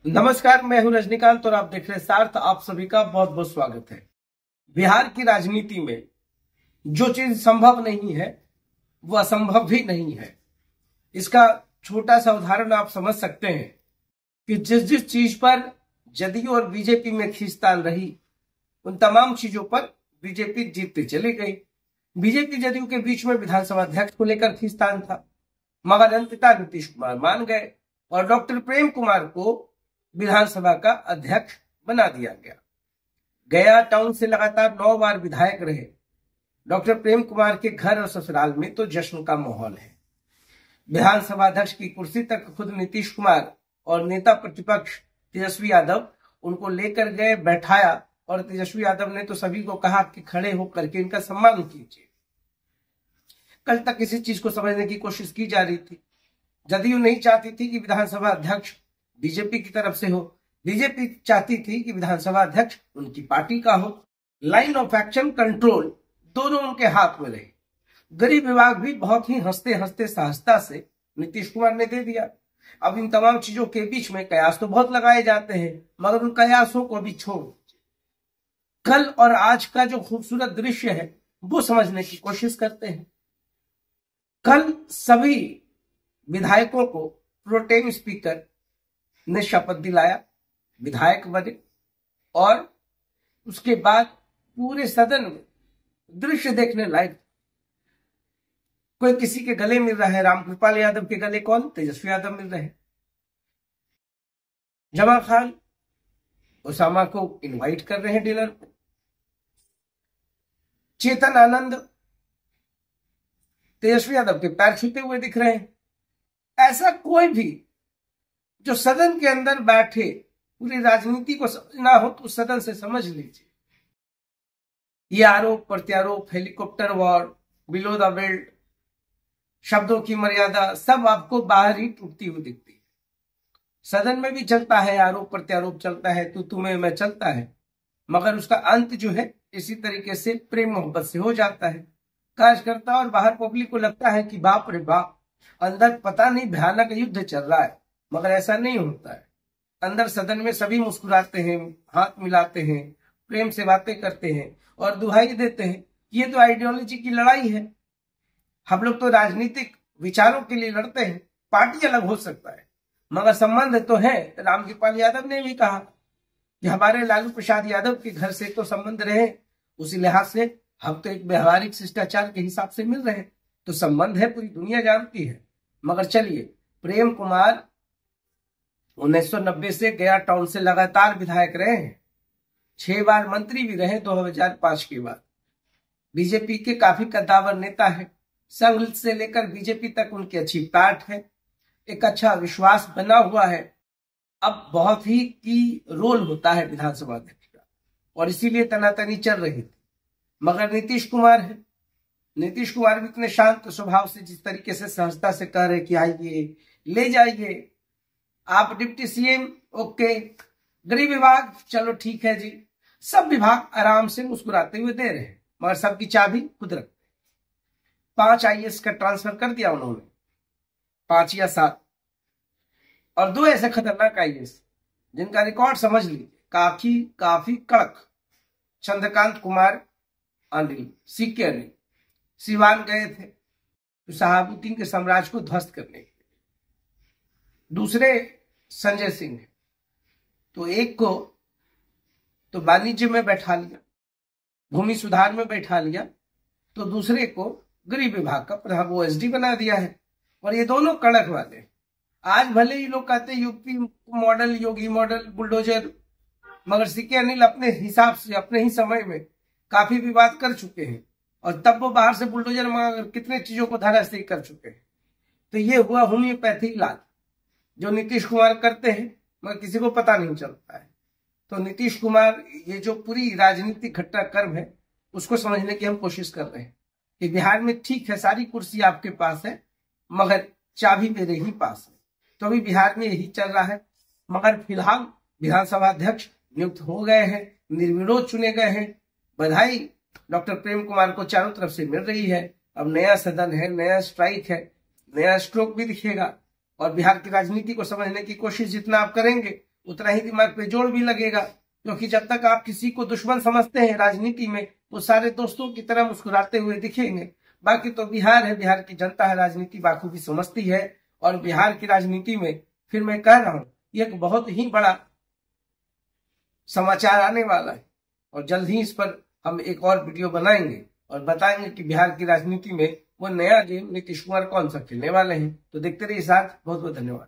नमस्कार, मैं हूं रजनीकांत और आप देख रहे हैं सार्थ। आप सभी का बहुत बहुत स्वागत है। बिहार की राजनीति में जो चीज संभव नहीं है वो असंभव भी नहीं है। इसका छोटा सा उदाहरण आप समझ सकते हैं कि जिस जिस चीज पर जदयू और बीजेपी में खींचतान रही, उन तमाम चीजों पर बीजेपी जीतती चली गई। बीजेपी जदयू के बीच में विधानसभा अध्यक्ष को लेकर खींचतान था, मगर अंततः नीतीश कुमार मान गए और डॉक्टर प्रेम कुमार को विधानसभा का अध्यक्ष बना दिया गया। गया टाउन से लगातार 9 बार विधायक रहे डॉक्टर प्रेम कुमार के घर और ससुराल में तो जश्न का माहौल है। विधानसभा अध्यक्ष की कुर्सी तक खुद नीतीश कुमार और नेता प्रतिपक्ष तेजस्वी यादव उनको लेकर गए, बैठाया और तेजस्वी यादव ने तो सभी को कहा कि खड़े होकर के इनका सम्मान कीजिए। कल तक इसी चीज को समझने की कोशिश की जा रही थी। जदयू नहीं चाहती थी कि विधानसभा अध्यक्ष बीजेपी की तरफ से हो, बीजेपी चाहती थी कि विधानसभा अध्यक्ष उनकी पार्टी का हो। लाइन ऑफ एक्शन, कंट्रोल दोनों उनके हाथ में रहे। गृह विभाग भी बहुत ही हंसते हंसते सहजता से नीतीश कुमार ने दे दिया। अब इन तमाम चीजों के बीच में कयास तो बहुत लगाए जाते हैं, मगर उन कयासों को भी छोड़ कल और आज का जो खूबसूरत दृश्य है वो समझने की कोशिश करते हैं। कल सभी विधायकों को प्रोटेम स्पीकर ने शपथ दिलाया, विधायक बने और उसके बाद पूरे सदन में दृश्य देखने लायक। कोई किसी के गले मिल रहा है, रामकृपाल यादव के गले कौन? तेजस्वी यादव मिल रहे हैं। जमा खान ओसामा को इनवाइट कर रहे हैं डिनर पे। चेतन आनंद तेजस्वी यादव के पैर छूते हुए दिख रहे हैं। ऐसा कोई भी जो सदन के अंदर बैठे पूरी राजनीति को समझना हो तो सदन से समझ लीजिए। ये आरोप प्रत्यारोप, helicopter war, below the belt, शब्दों की मर्यादा, सब आपको बाहर ही टूटती हुई दिखती है। सदन में भी चलता है, आरोप प्रत्यारोप चलता है, तू तुम्हें मैं चलता है, मगर उसका अंत जो है इसी तरीके से प्रेम मोहब्बत से हो जाता है। कार्यकर्ता और बाहर पब्लिक को लगता है कि बाप रे बाप, अंदर पता नहीं भयानक युद्ध चल रहा है, मगर ऐसा नहीं होता है। अंदर सदन में सभी मुस्कुराते हैं, हाथ मिलाते हैं, प्रेम से बातें करते हैं और दुहाई देते हैं। ये तो आइडियोलॉजी की लड़ाई है। हम लोग तो राजनीतिक विचारों के लिए लड़ते हैं। पार्टी अलग हो सकता है मगर संबंध तो है। रामकृपाल यादव ने भी कहा कि हमारे लालू प्रसाद यादव के घर से तो संबंध रहे, उसी लिहाज से हम तो एक व्यवहारिक शिष्टाचार के हिसाब से मिल रहे हैं, तो संबंध है, पूरी दुनिया जानती है। मगर चलिए, प्रेम कुमार 1990 से गया टाउन से लगातार विधायक रहे हैं, 6 बार मंत्री भी रहे 2005 के बाद। बीजेपी के काफी कद्दावर नेता है। संघ से लेकर बीजेपी तक उनकी अच्छी पैठ है, एक अच्छा विश्वास बना हुआ है। अब बहुत ही की रोल होता है विधानसभा अध्यक्ष का, और इसीलिए तनातनी चल रही थी। मगर नीतीश कुमार है, नीतीश कुमार भी इतने शांत स्वभाव से, जिस तरीके से सहजता से कह रहे कि आइए ले जाइए, आप डिप्टी सीएम ओके, गृह विभाग चलो ठीक है जी, सब विभाग आराम से मुस्कुराते हुए दे रहे हैं, मगर सबकी चाबी खुद रखते हैं। 5 आईएएस का ट्रांसफर कर दिया उन्होंने, 5 या 7, और 2 ऐसे खतरनाक आईएएस जिनका रिकॉर्ड समझ लीजिए, काफी कड़क। चंद्रकांत कुमार अनिल, सीके अनिल सिवान गए थे तो शहाबुद्दीन के साम्राज्य को ध्वस्त करने के लिए। दूसरे संजय सिंह है, तो एक को तो वाणिज्य में बैठा लिया, भूमि सुधार में बैठा लिया, तो दूसरे को गृह विभाग का प्रधान ओएसडी बना दिया है। और ये दोनों कड़क वाले। आज भले ही लोग कहते हैं यूपी मॉडल, योगी मॉडल, बुलडोजर, मगर सीके अनिल अपने हिसाब से अपने ही समय में काफी विवाद कर चुके हैं, और तब वो बाहर से बुलडोजर मंगाकर कितने चीजों को धराशायी कर चुके हैं। तो ये हुआ होम्योपैथी इलाज जो नीतीश कुमार करते हैं, मगर किसी को पता नहीं चलता है। तो नीतीश कुमार, ये जो पूरी राजनीतिक घटनाक्रम है उसको समझने की हम कोशिश कर रहे हैं कि बिहार में ठीक है, सारी कुर्सी आपके पास है, मगर चाबी मेरे ही पास है। तो अभी बिहार में यही चल रहा है। मगर फिलहाल विधानसभा अध्यक्ष नियुक्त हो गए हैं, निर्विरोध चुने गए हैं। बधाई डॉक्टर प्रेम कुमार को चारों तरफ से मिल रही है। अब नया सदन है, नया स्ट्राइक है, नया स्ट्रोक भी दिखेगा। और बिहार की राजनीति को समझने की कोशिश जितना आप करेंगे उतना ही दिमाग पे जोर भी लगेगा, क्योंकि जब तक आप किसी को दुश्मन समझते हैं राजनीति में, वो सारे दोस्तों की तरह मुस्कुराते हुए दिखेंगे। बाकी तो बिहार है, बिहार की जनता है, राजनीति बाखूबी समझती है। और बिहार की राजनीति में फिर मैं कह रहा हूं, एक बहुत ही बड़ा समाचार आने वाला है, और जल्द ही इस पर हम एक और वीडियो बनाएंगे और बताएंगे कि बिहार की राजनीति में वो नया गेम नीतीश कुमार कौन सा खेलने वाले हैं। तो देखते रहिए साथ। बहुत बहुत धन्यवाद।